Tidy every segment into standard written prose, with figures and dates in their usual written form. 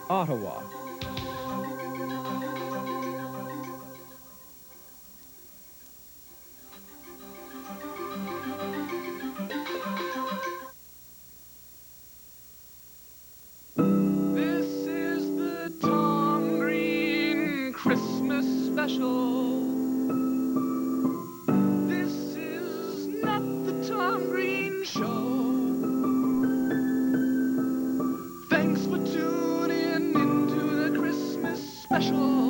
Ottawa. This is the Tom Green Christmas special. This is not the Tom Green Show. Thanks for tuning into the Christmas special.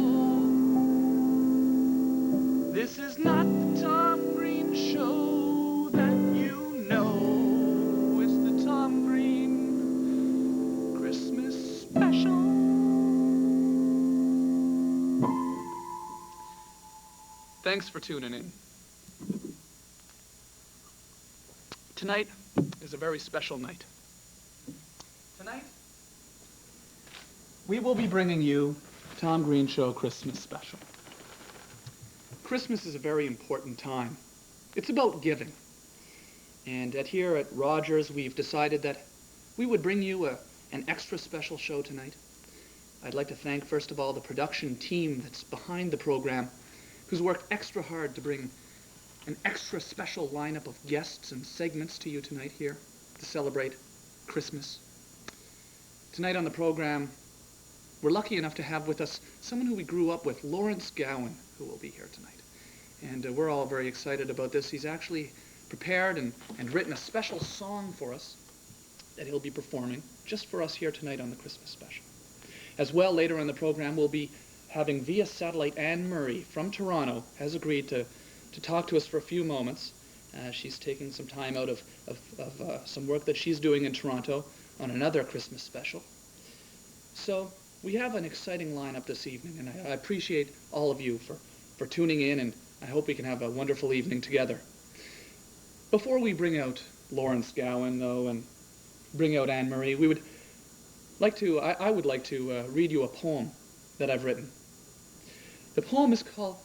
This is not the Tom Green Show that you know. It's the Tom Green Christmas special. Thanks for tuning in. Tonight is a very special night. Tonight, we will be bringing you Tom Green Show Christmas Special. Christmas is a very important time. It's about giving. And here at Rogers, we've decided that we would bring you an extra special show tonight. I'd like to thank, first of all, the production team that's behind the program, who's worked extra hard to bring an extra special lineup of guests and segments to you tonight here to celebrate Christmas. Tonight on the program, we're lucky enough to have with us someone who we grew up with, Lawrence Gowan, who will be here tonight. And we're all very excited about this. He's actually prepared and written a special song for us that he'll be performing just for us here tonight on the Christmas special. As well, later in the program, we'll be having via satellite Anne Murray from Toronto has agreed to talk to us for a few moments. She's taking some time out of some work that she's doing in Toronto on another Christmas special. So we have an exciting lineup this evening, and I appreciate all of you for tuning in, and I hope we can have a wonderful evening together. Before we bring out Lawrence Gowan, though, and bring out Anne Murray, I would like to read you a poem that I've written. The poem is called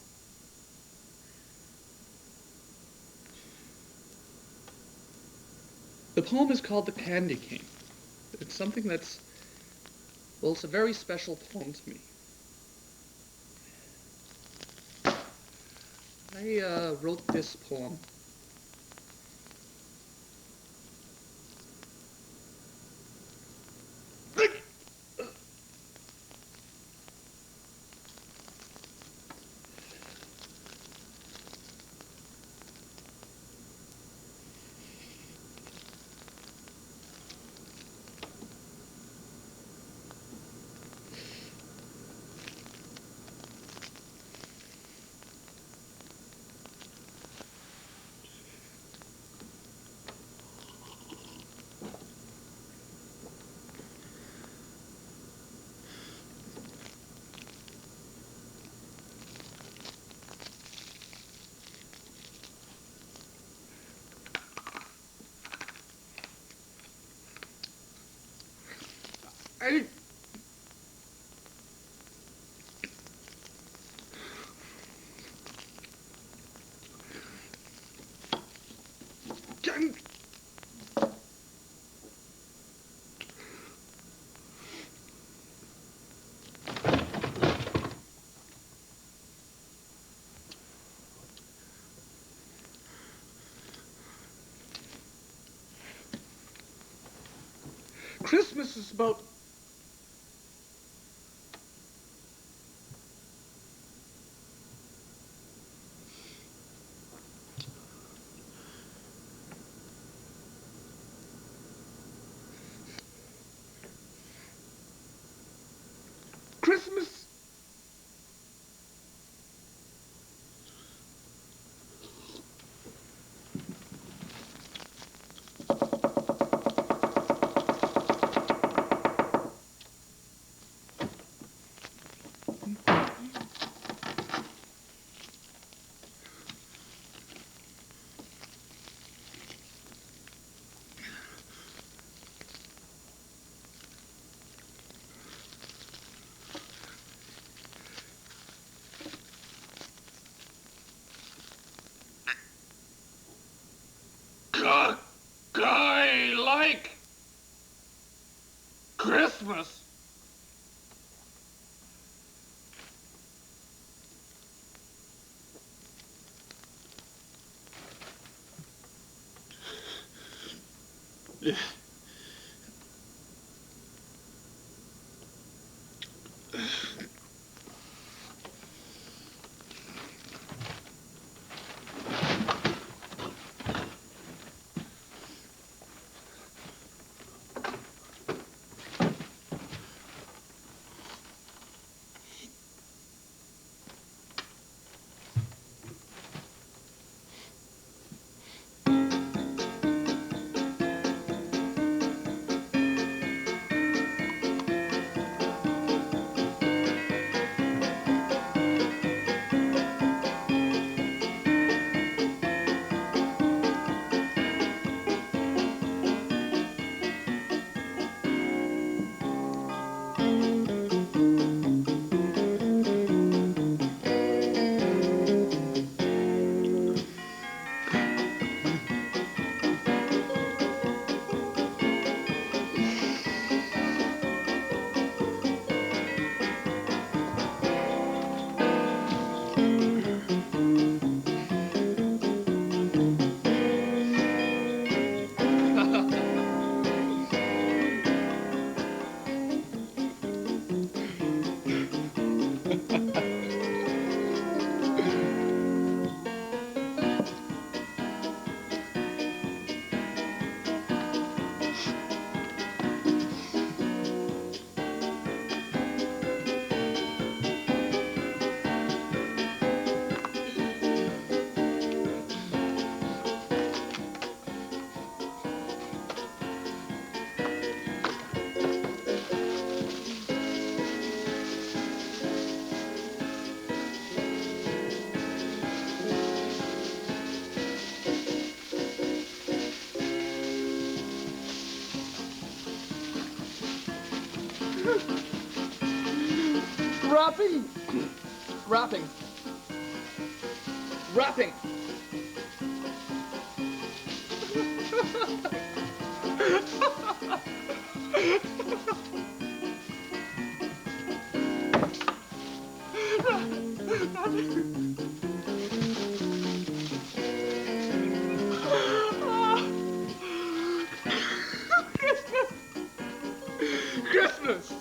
The Candy Cane. It's something that's, well, it's a very special poem to me. I wrote this poem I can Christmas is about Christmas. Guy like Christmas. Wrapping. Wrapping. Wrapping. Christmas.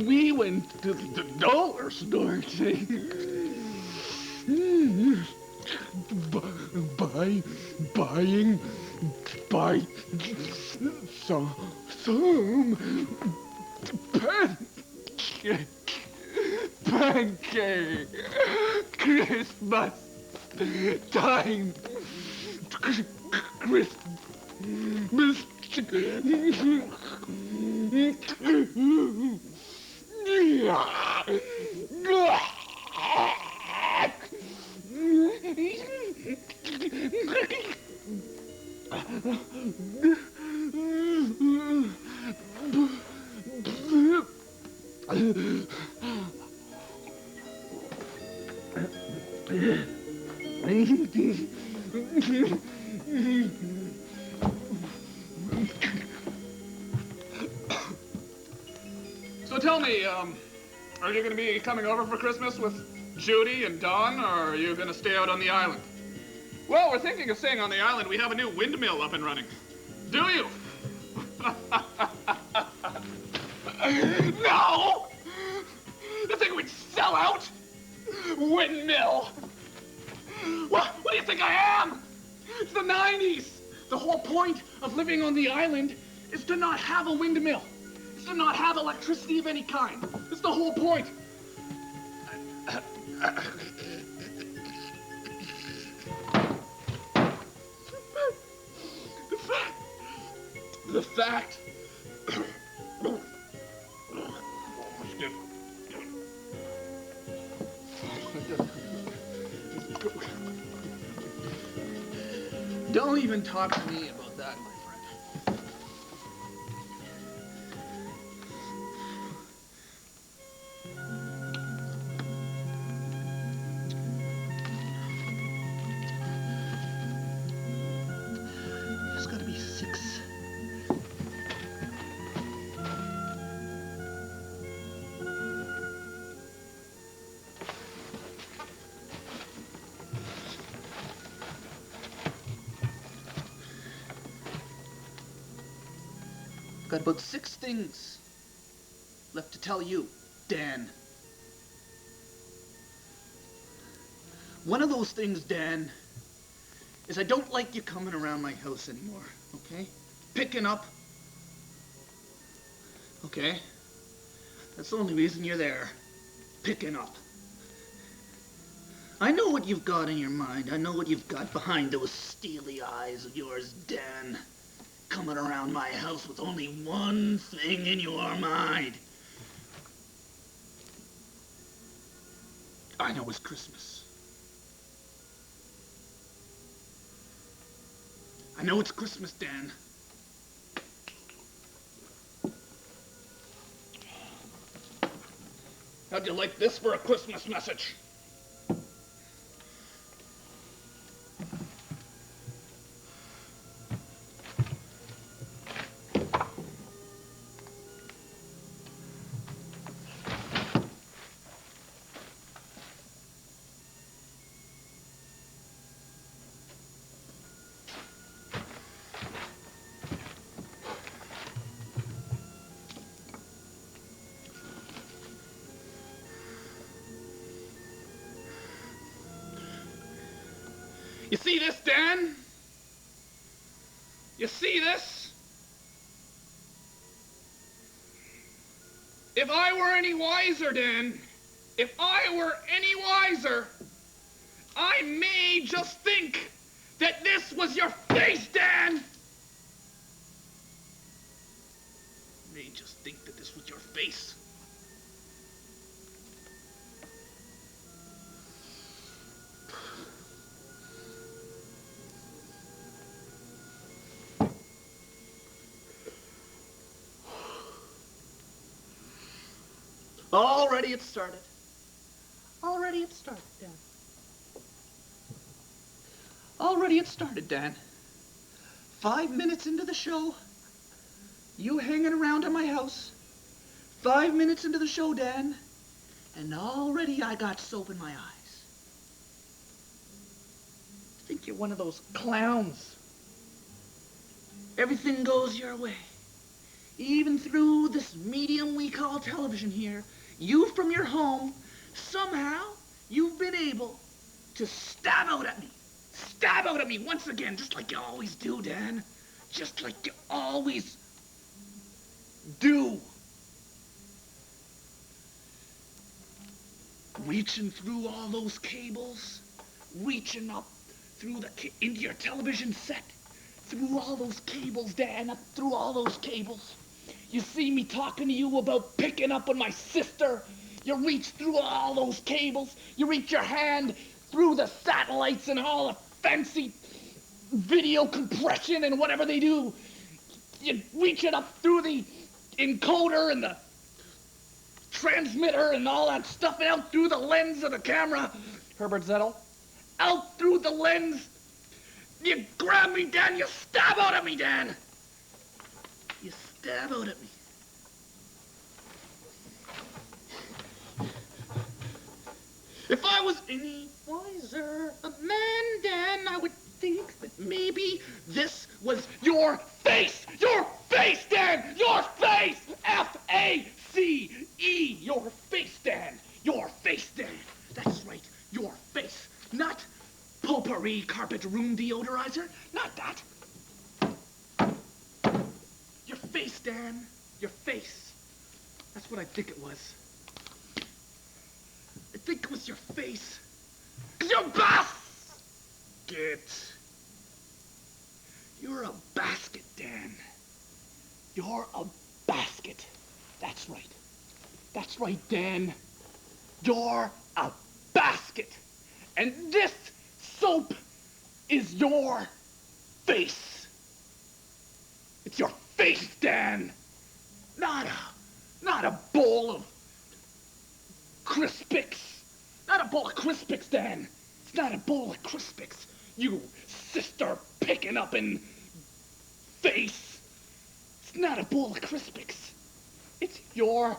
We went to the dollar store today. Buying some pancake Christmas time Christmas So tell me, are you going to be coming over for Christmas with Judy and Don, or are you going to stay out on the island? Well, we're thinking of staying on the island. We have a new windmill up and running. Do you? No! You think we'd sell out? Windmill? What do you think I am? It's the 90s. The whole point of living on the island is to not have a windmill. It's to not have electricity of any kind. That's the whole point. The fact. Don't even talk to me about that, my friend. There's gotta be 6. Got about 6 things left to tell you, Dan. One of those things, Dan, is I don't like you coming around my house anymore, okay? Picking up. Okay? That's the only reason you're there. Picking up. I know what you've got in your mind. I know what you've got behind those steely eyes of yours, Dan. Coming around my house with only one thing in your mind. I know it's Christmas. I know it's Christmas, Dan. How'd you like this for a Christmas message? You see this, Dan? You see this? If I were any wiser, Dan, if I were any wiser, I may just think that this was your face, Dan! May just think that this was your face. Already it started. Already it started, Dan. Already it started, Dan. 5 minutes into the show, you hanging around at my house. 5 minutes into the show, Dan, and already I got soap in my eyes. I think you're one of those clowns. Everything goes your way. Even through this medium we call television here, you from your home, somehow you've been able to stab out at me. Stab out at me once again, just like you always do, Dan. Just like you always do. Reaching through all those cables, reaching up through into your television set, through all those cables, Dan, up through all those cables. You see me talking to you about picking up on my sister. You reach through all those cables. You reach your hand through the satellites and all the fancy video compression and whatever they do. You reach it up through the encoder and the transmitter and all that stuff and out through the lens of the camera. Herbert Zettel. Out through the lens. You grab me, Dan. You stab out at me, Dan. You stab out at me. If I was any wiser a man, Dan, I would think that maybe this was your face. Your face, Dan! Your face! F-A-C-E! Your face, Dan! Your face, Dan! That's right, your face. Not potpourri carpet room deodorizer. Not that. Your face, Dan. Your face. That's what I think it was. think it was your face? 'Cause you're a basket. You're a basket, Dan. You're a basket. That's right. That's right, Dan. You're a basket. And this soap is your face. It's your face, Dan. Not a bowl of Crispix. Not a bowl of Crispix, Dan. It's not a bowl of Crispix. You sister picking up in face. It's not a bowl of Crispix. It's your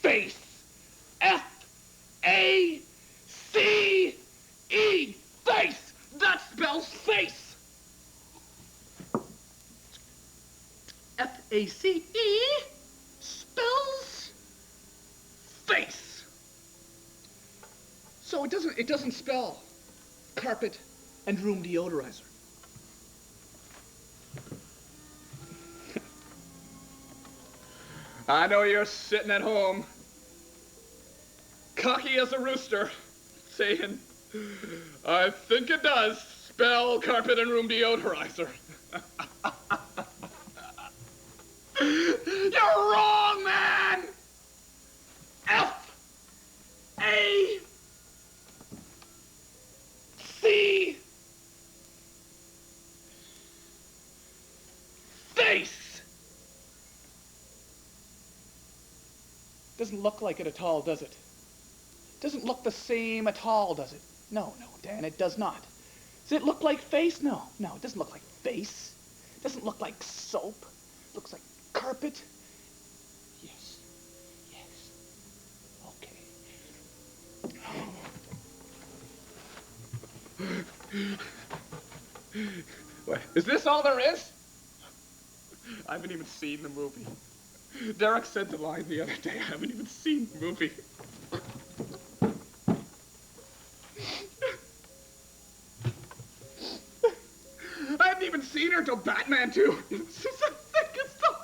face. F-A-C-E. Face. That spells face. F-A-C-E spells face. So it doesn't spell carpet and room deodorizer. I know you're sitting at home, cocky as a rooster, saying, I think it does spell carpet and room deodorizer. You're wrong, man! F-A-C. Face! Doesn't look like it at all, does it? Doesn't look the same at all, does it? No, Dan, it does not. Does it look like face? No, it doesn't look like face. It doesn't look like soap. It looks like carpet. Yes. Okay. What, is this all there is? I haven't even seen the movie. Derek said the line the other day, I haven't even seen the movie. I haven't even seen her till Batman 2. It's just a thick as stuff.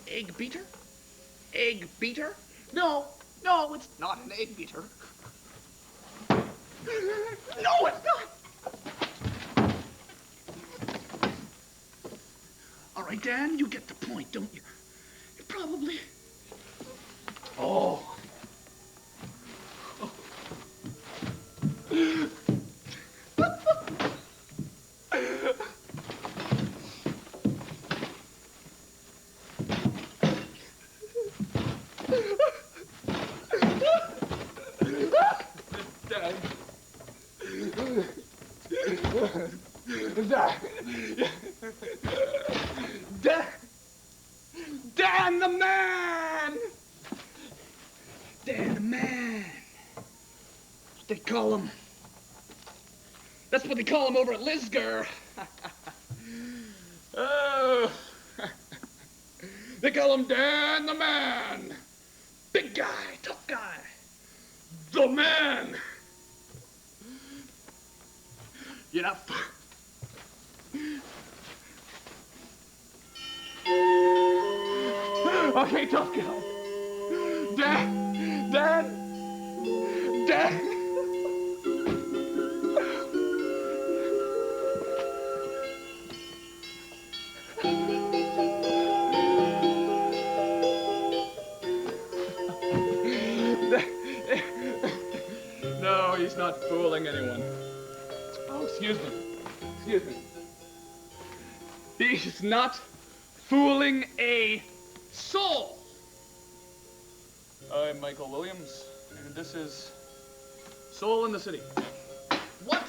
Egg beater? Egg beater? No, it's not an egg beater. No, it's not! All right, Dan, you get the point, don't you? You probably... Oh. Dan the man! Dan the man. They call him. That's what they call him over at Lisgar. Oh. They call him Dan the man. Big guy, tough guy. The man. You're not... Okay, tough guy. Dan. No, he's not fooling anyone. Oh, excuse me. He's not fooling a soul. I'm Michael Williams, and this is Soul in the City. What?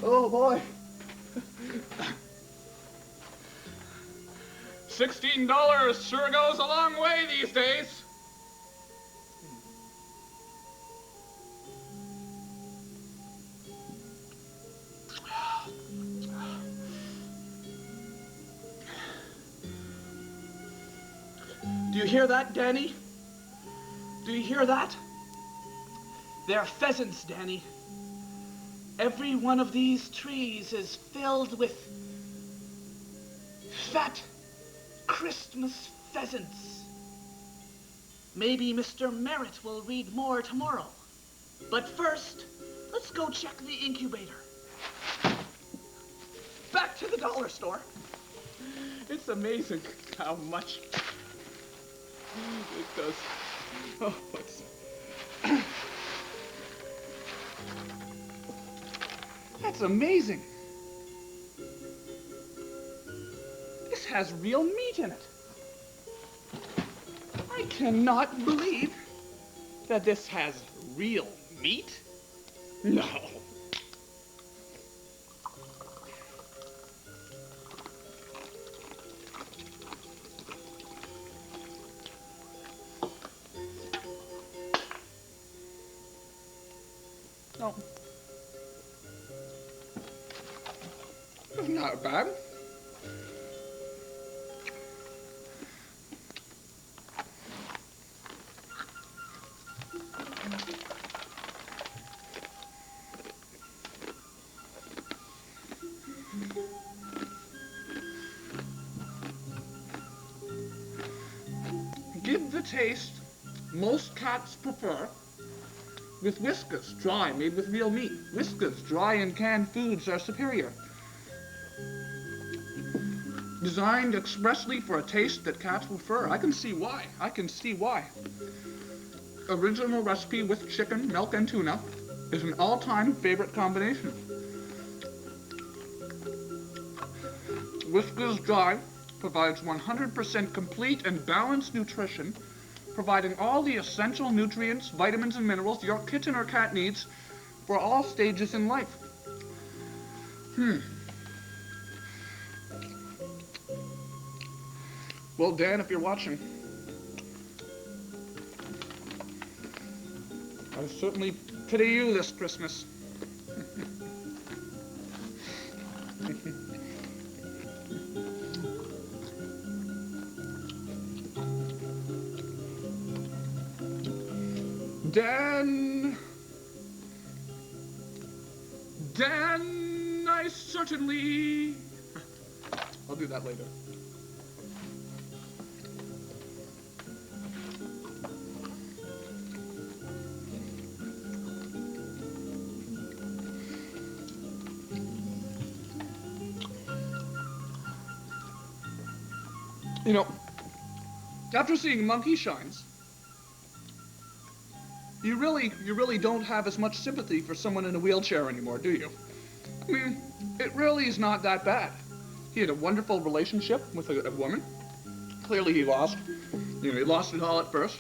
Oh, boy. $16 sure goes a long way these days. Do you hear that, Danny? Do you hear that? They're pheasants, Danny. Every one of these trees is filled with fat Christmas pheasants. Maybe Mr. Merritt will read more tomorrow. But first, let's go check the incubator. Back to the dollar store. It's amazing how much it does. Oh, what's... That's amazing. This has real meat in it. I cannot believe that this has real meat. No. No. It's not bad. Give the taste most cats prefer with Whiskas, dry, made with real meat. Whiskas, dry and canned foods are superior. Designed expressly for a taste that cats prefer. I can see why. I can see why. Original recipe with chicken, milk, and tuna is an all-time favorite combination. Whiskas Dry provides 100% complete and balanced nutrition, providing all the essential nutrients, vitamins, and minerals your kitten or cat needs for all stages in life. Well, Dan, if you're watching, I certainly pity you this Christmas. Dan, I certainly... I'll do that later. You know, after seeing Monkey Shines, you really don't have as much sympathy for someone in a wheelchair anymore, do you? I mean, it really is not that bad. He had a wonderful relationship with a woman. Clearly he lost. You know, he lost it all at first.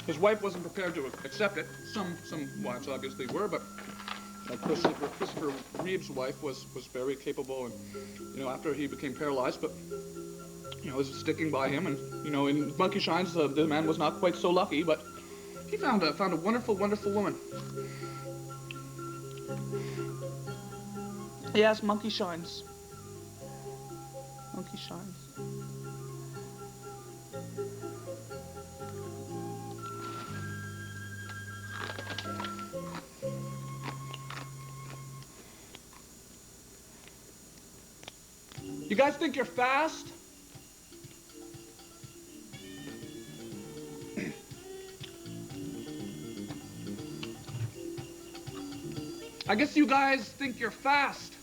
His wife wasn't prepared to accept it. Some wives obviously were, but Christopher Reeve's wife was very capable, and you know, after he became paralyzed, but you know, was sticking by him, and you know, in Monkey Shines, the man was not quite so lucky, but he found a wonderful, wonderful woman. Yes, Monkey Shines. Monkey Shines. You guys think you're fast? I guess you guys think you're fast.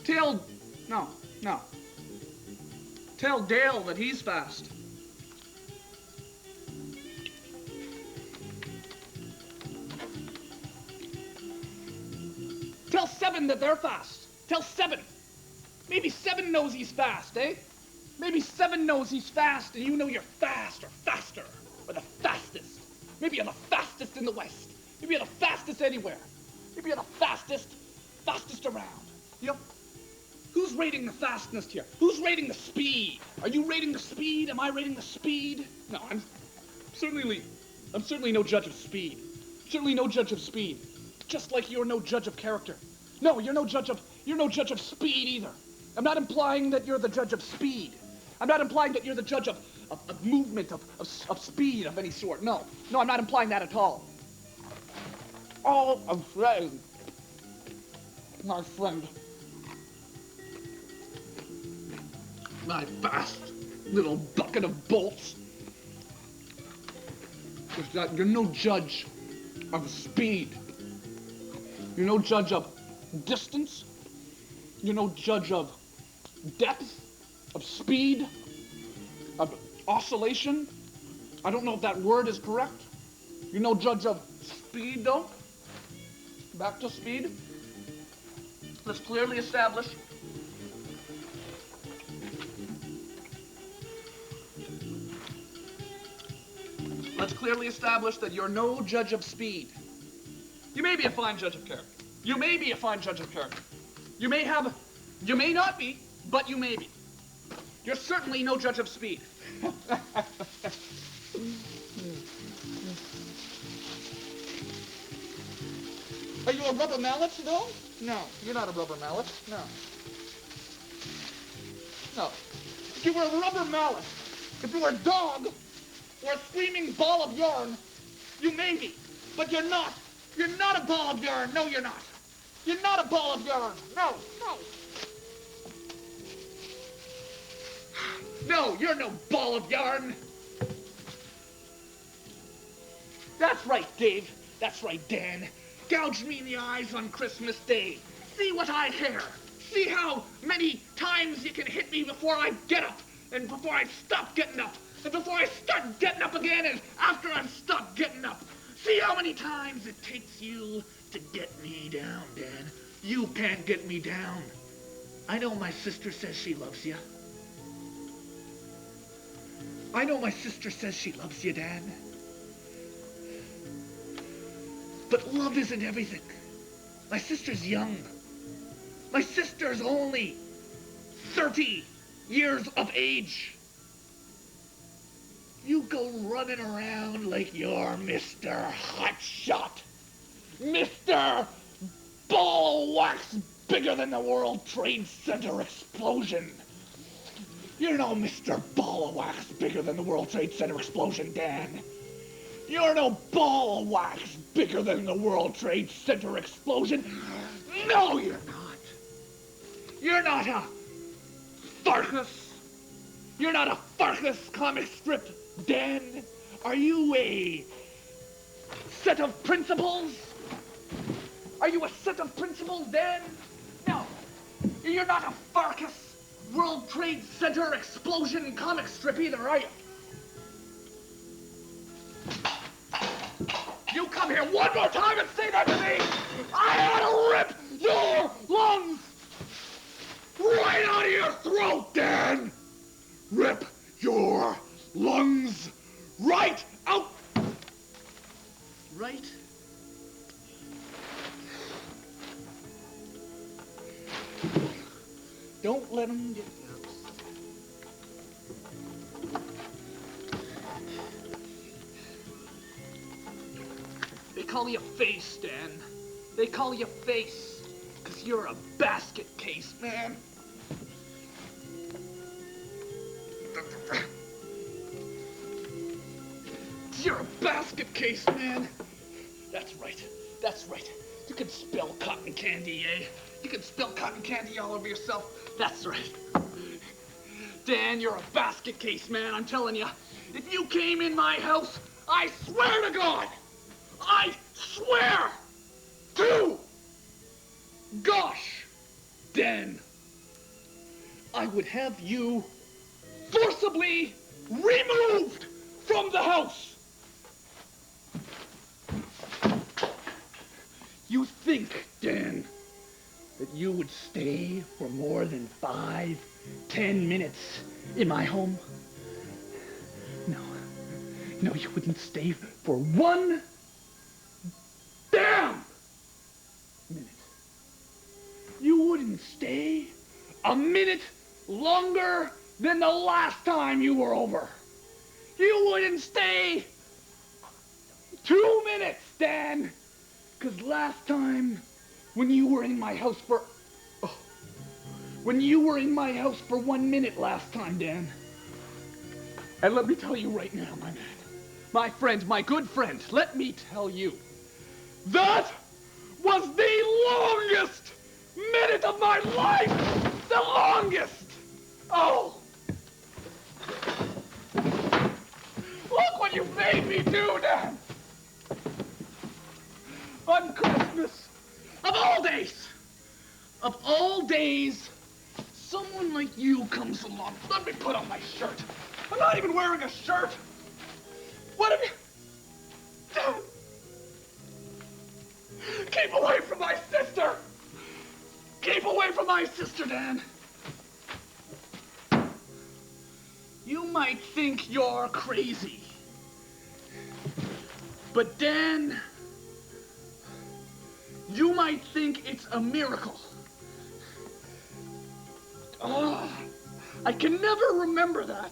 Tell Dale that he's fast. Tell Seven that they're fast. Tell Seven. Maybe Seven knows he's fast, eh? Maybe Seven knows he's fast and you know you're fast or faster or the fastest. Maybe you're the fastest in the West. Maybe you're the fastest anywhere. Maybe you're the fastest around. Yep. Who's rating the fastness here? Who's rating the speed? Are you rating the speed? Am I rating the speed? No, I'm certainly no judge of speed. Certainly no judge of speed. Just like you're no judge of character. No, you're no judge of speed either. I'm not implying that you're the judge of speed. I'm not implying that you're the judge of movement, of speed of any sort. No, I'm not implying that at all. all afraid. My friend. My vast little bucket of bolts is that you're no judge of speed. You're no judge of distance. You're no judge of depth, of speed, of oscillation. I don't know if that word is correct. You're no judge of speed, though. Back to speed. Let's clearly establish that you're no judge of speed. You may be a fine judge of character. You may be a fine judge of character. You may not be, but you may be. You're certainly no judge of speed. Are you a rubber mallet, though? No, you're not a rubber mallet. No. No. If you were a rubber mallet, if you were a dog, or a screaming ball of yarn, you may be, but you're not. You're not a ball of yarn. No, you're not. You're not a ball of yarn. No, no. No, you're no ball of yarn. That's right, Dave. That's right, Dan. Gouge me in the eyes on Christmas Day. See what I care. See how many times you can hit me before I get up, and before I stop getting up, and before I start getting up again, and after I've stopped getting up. See how many times it takes you to get me down, Dan. You can't get me down. I know my sister says she loves you. I know my sister says she loves you, Dan. But love isn't everything. My sister's young. My sister's only 30 years of age. You go running around like you're Mr. Hotshot. Mr. Ball of Wax bigger than the World Trade Center explosion. You're no Mr. Ball of Wax bigger than the World Trade Center explosion, Dan. You're no ball of wax bigger than the World Trade Center explosion. No, you're not. You're not a Farkas. You're not a Farkas comic strip, Dan. Are you a set of principles? Are you a set of principles, Dan? No. You're not a Farkas World Trade Center explosion comic strip either, are you? You come here one more time and say that to me! I ought to rip your lungs right out of your throat, Dan! Rip your lungs right out! Right? Don't let him get you. They call you Face, Dan. They call you Face, 'cause you're a basket case, man. You're a basket case, man. That's right. That's right. You can spill cotton candy, eh? You can spill cotton candy all over yourself. That's right. Dan, you're a basket case, man. I'm telling you. If you came in my house, I swear to God, I swear to gosh, Dan, I would have you forcibly removed from the house. You think, Dan, that you would stay for more than 5-10 minutes in my home? No, you wouldn't stay for one damn minute. You wouldn't stay a minute longer than the last time you were over. You wouldn't stay 2 minutes, Dan. 'Cause last time, when you were in my house for 1 minute last time, Dan. And let me tell you right now, my man, my friend, my good friend, let me tell you That was the longest minute of my life! The longest! Oh! Look what you made me do, Dan! On Christmas, of all days, someone like you comes along. Let me put on my shirt. I'm not even wearing a shirt. What have you... Dan! Keep away from my sister! Keep away from my sister, Dan! You might think you're crazy. But Dan, you might think it's a miracle. I can never remember that.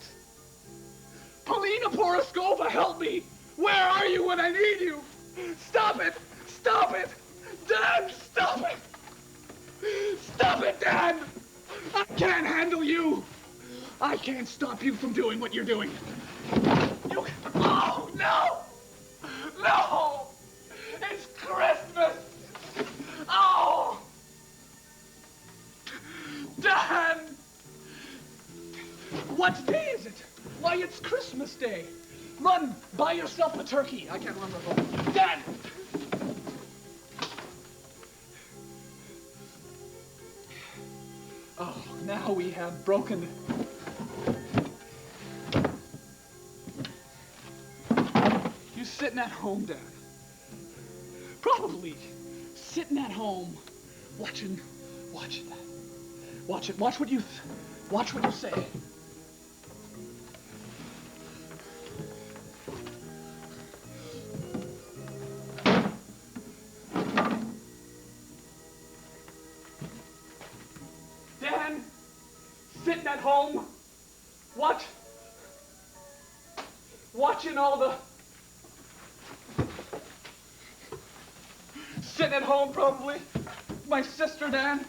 Polina Poroskova, help me! Where are you when I need you? Stop it! Stop it! Dan, stop it! Stop it, Dan! I can't handle you! I can't stop you from doing what you're doing. You... Oh, no! No! It's Christmas! Oh! Dan! What day is it? Why, it's Christmas Day. Run, buy yourself a turkey. I can't remember. Dan! Oh, now we have broken... You sitting at home, Dan. Probably sitting at home, watching that. Watch it. Watch what you say. Dan, sitting at home, watching all the... Sitting at home, probably. My sister, Dan.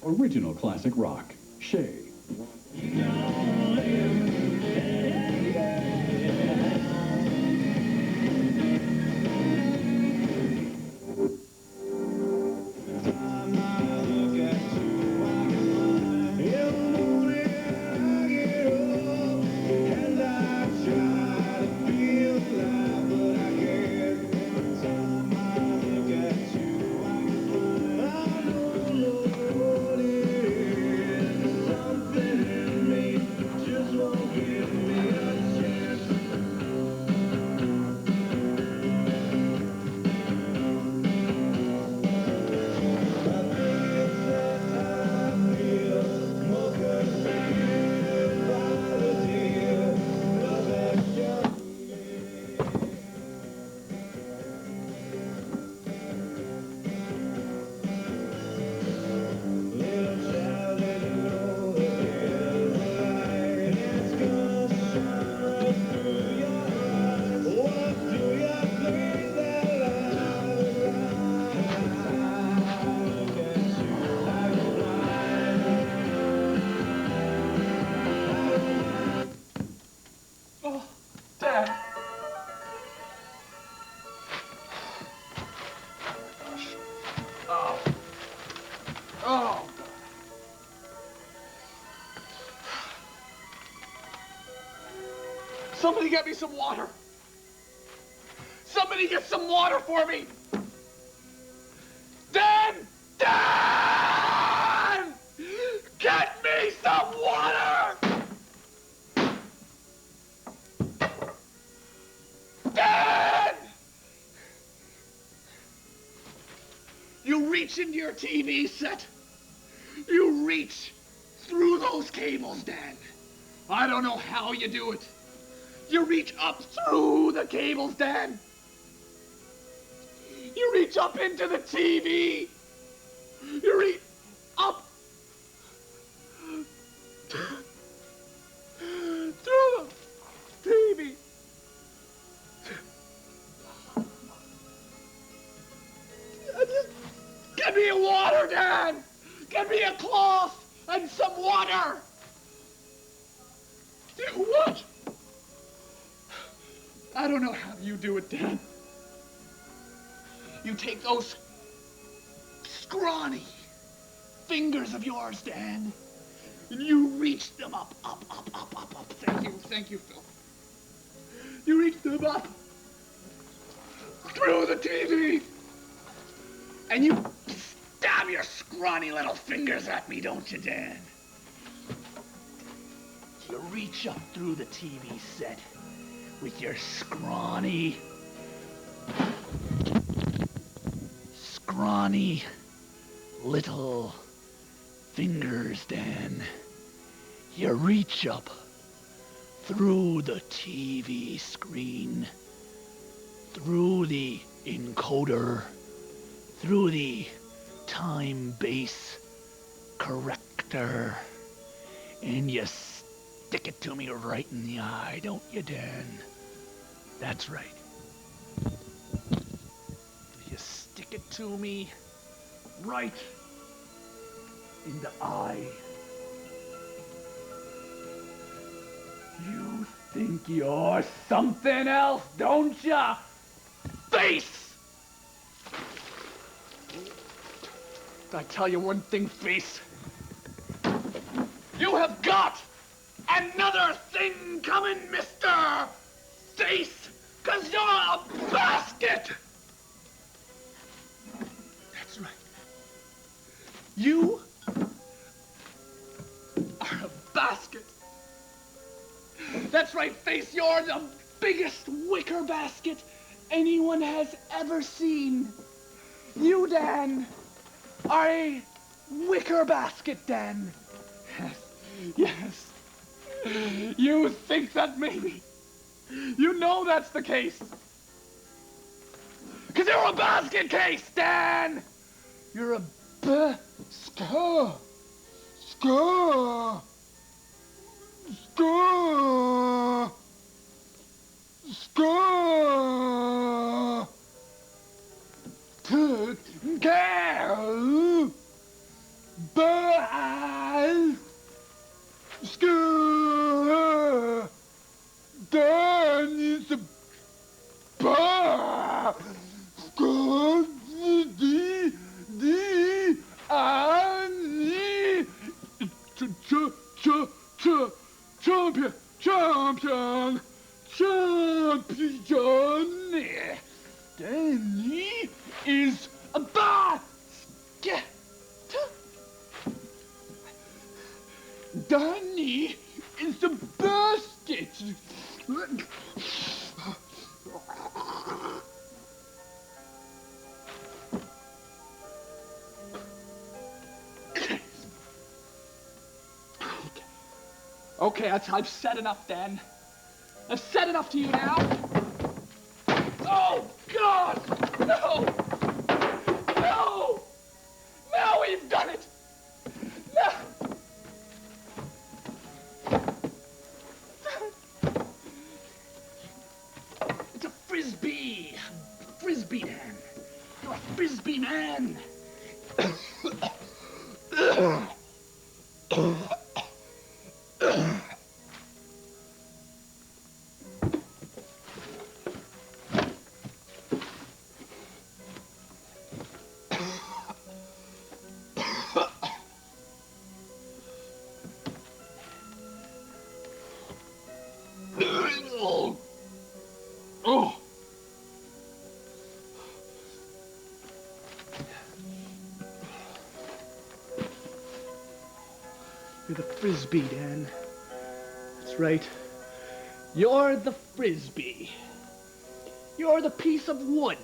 Original classic rock. Shay. Somebody get me some water. Somebody get some water for me. Dan! Dan! Get me some water! Dan! You reach into your TV set. You reach through those cables, Dan. I don't know how you do it. You reach up through the cables, Dan. You reach up into the TV. You reach up. through the TV. Get me a water, Dan! Get me a cloth and some water! What? I don't know how you do it, Dan. You take those scrawny fingers of yours, Dan, and you reach them up. Thank you, Phil. You reach them up through the TV, and you stab your scrawny little fingers at me, don't you, Dan? You reach up through the TV set with your scrawny little fingers, Dan. You reach up through the TV screen, through the encoder, through the time base corrector, and you stick it to me right in the eye, don't you, Dan? That's right. You stick it to me right in the eye. You think you're something else, don't ya? Face! I tell you one thing, Face. You have got another thing coming, Mr. Face, 'cause you're a basket! That's right. You are a basket. That's right, Face, you're the biggest wicker basket anyone has ever seen. You, Dan, are a wicker basket, Dan. Yes. You think that maybe. You know that's the case. 'Cause you're a basket case, Dan. You're a basket. Dan is a champion. Danny is a basket. Danny is a basket. Okay, I've said enough, Dan. I've said enough to you now. Oh, God! No! No! No, we've done it! No! It's a frisbee. Frisbee, Dan. You're a frisbee man. Oh. You're the frisbee, Dan. That's right. You're the frisbee. You're the piece of wood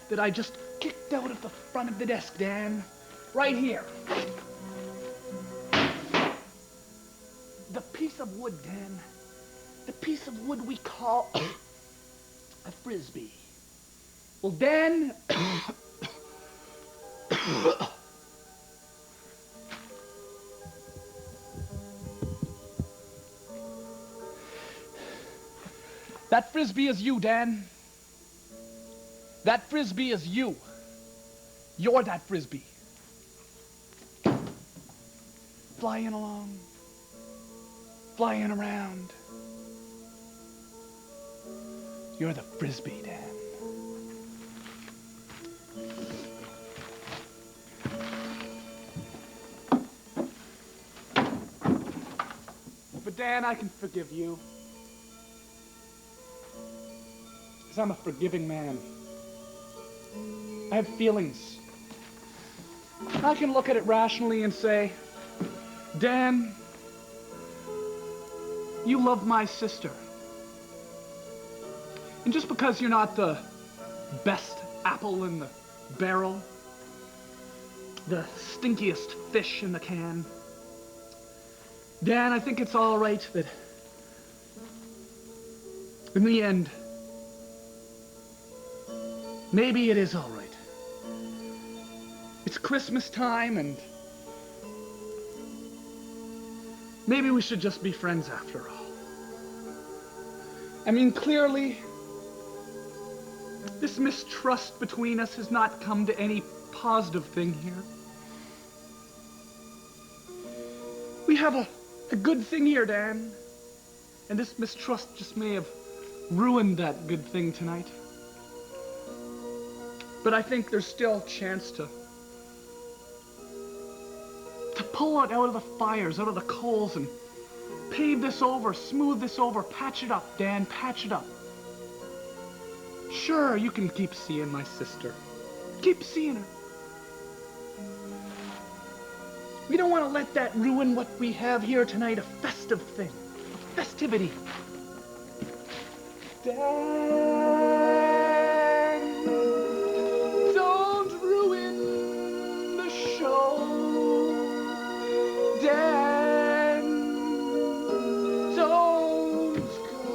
that I just kicked out at the front of the desk, Dan. Right here. The piece of wood, Dan. The piece of wood we call a frisbee. Well, Dan, That frisbee is you, Dan. That frisbee is you. You're that frisbee. Flying along. Flying around. You're the frisbee, Dan. But Dan, I can forgive you. Because I'm a forgiving man. I have feelings. I can look at it rationally and say, Dan, you love my sister. And just because you're not the best apple in the barrel, the stinkiest fish in the can, Dan, I think it's all right that in the end, maybe it is all right. It's Christmas time and maybe we should just be friends after all. I mean, clearly, this mistrust between us has not come to any positive thing here. We have a good thing here, Dan. And this mistrust just may have ruined that good thing tonight. But I think there's still a chance to pull it out of the fires, out of the coals, and pave this over, smooth this over, patch it up, Dan, patch it up. Sure, you can keep seeing my sister. Keep seeing her. We don't want to let that ruin what we have here tonight, a festive thing, a festivity. Dan, don't ruin the show. Dan, don't go.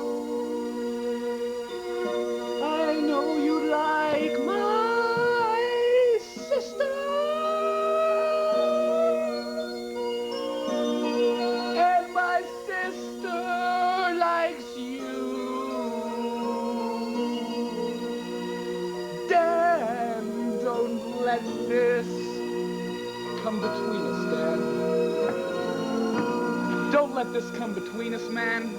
I know you like my sister. And my sister likes you. Dan, don't let this come between us, Dan. Don't let this come between us, man.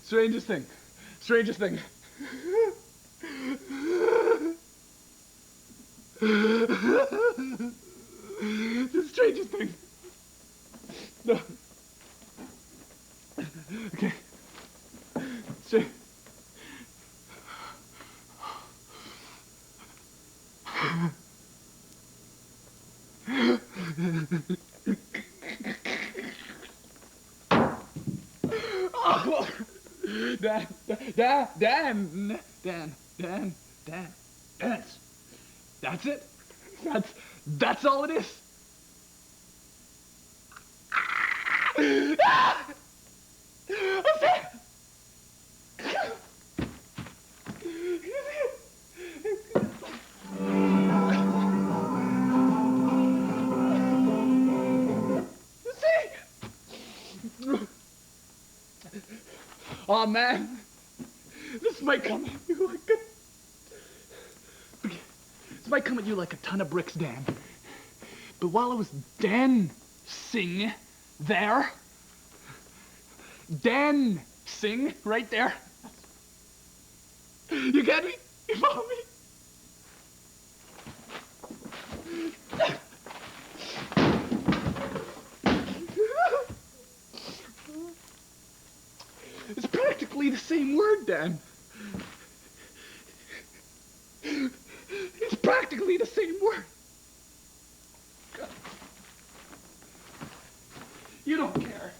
Strangest thing. Strangest thing. The strangest thing. No. Okay. Straight. Oh. Dan, that's it. That's all it is. That's it. Oh man, this might come at you like a ton of bricks, Dan. But while I was dancing there, dancing right there, you get me? You follow me? It's practically the same word, Dan. It's practically the same word. You don't care.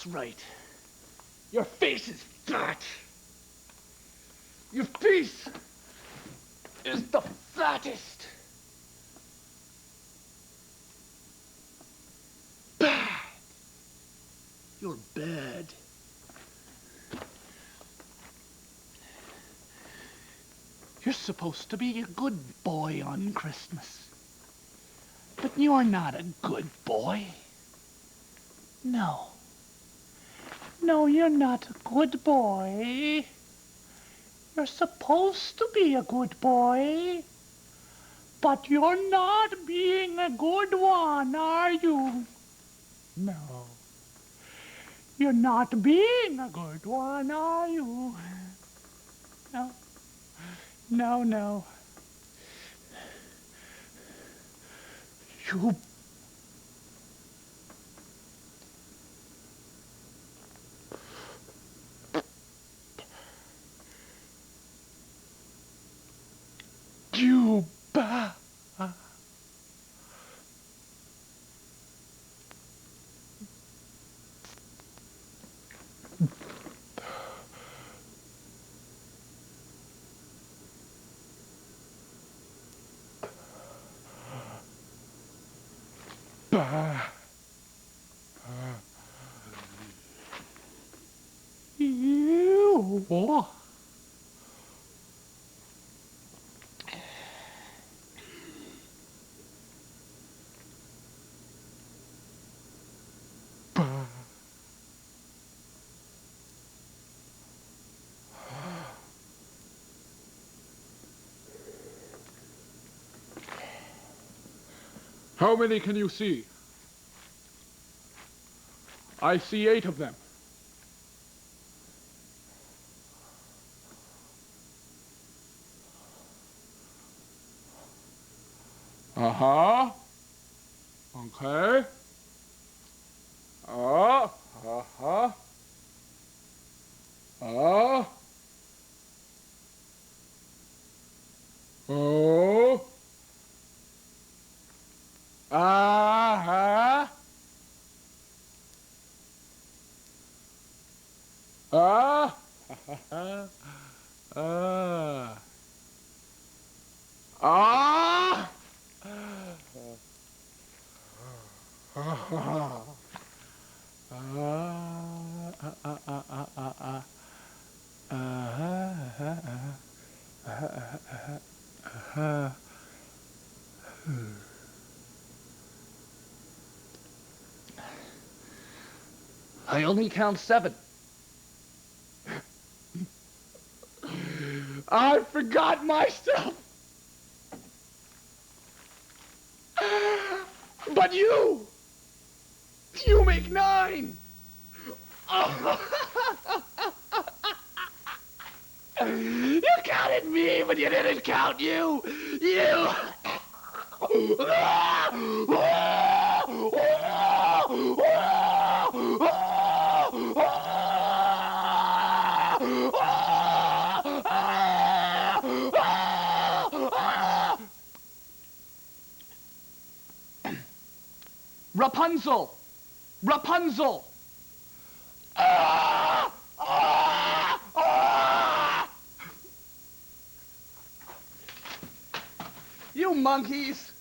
That's right. Your face is fat. Your face is the fattest. Bad. You're bad. You're supposed to be a good boy on Christmas. But you're not a good boy. No. No, you're not a good boy. You're supposed to be a good boy. But you're not being a good one, are you? No. You're not being a good one, are you? No. No, no. You... You bad. You... How many can you see? I see 8 of them. Uh-huh. Okay. Uh-huh. Oh. Uh-huh. I only count 7. I forgot myself. But you make 9. You counted me, but you didn't count you. You. Rapunzel! Rapunzel! You monkeys!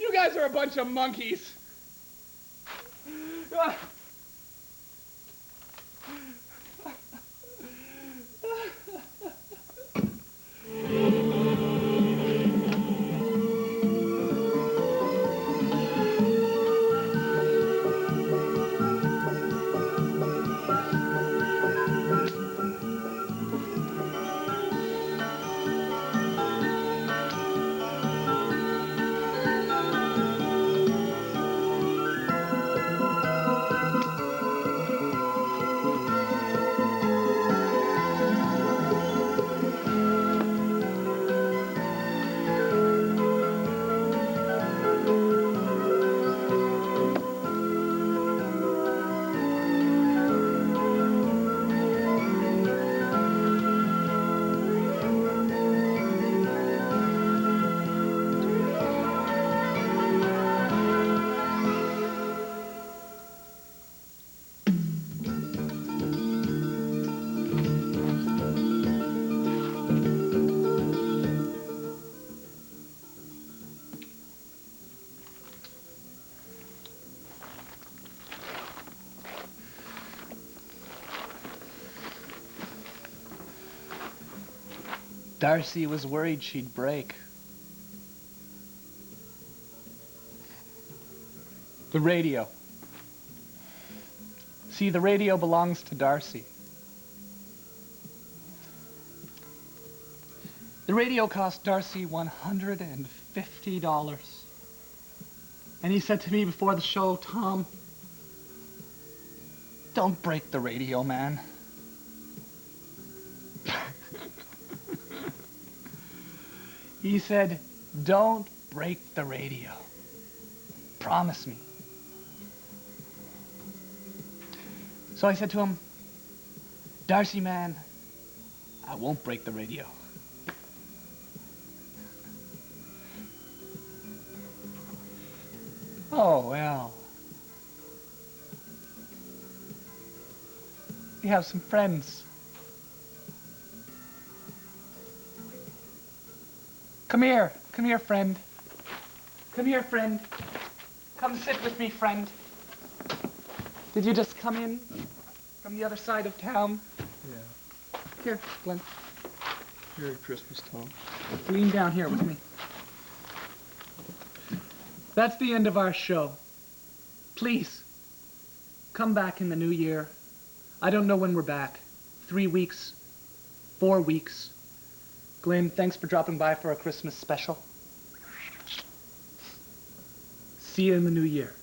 You guys are a bunch of monkeys! Darcy was worried she'd break. The radio. See, the radio belongs to Darcy. The radio cost Darcy $150. And he said to me before the show, Tom, don't break the radio, man. He said, don't break the radio. Promise me. So I said to him, Darcy, man, I won't break the radio. Oh, well. We have some friends. Come here, friend. Come here, friend. Come sit with me, friend. Did you just come in from the other side of town? Yeah. Here, Glenn. Merry Christmas, Tom. Lean down here with me. That's the end of our show. Please, come back in the new year. I don't know when we're back. 3 weeks, 4 weeks. Glenn, thanks for dropping by for a Christmas special. See you in the new year.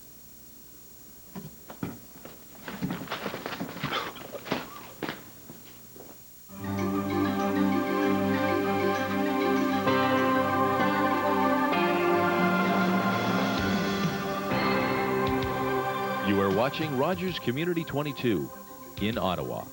You are watching Rogers Community 22 in Ottawa.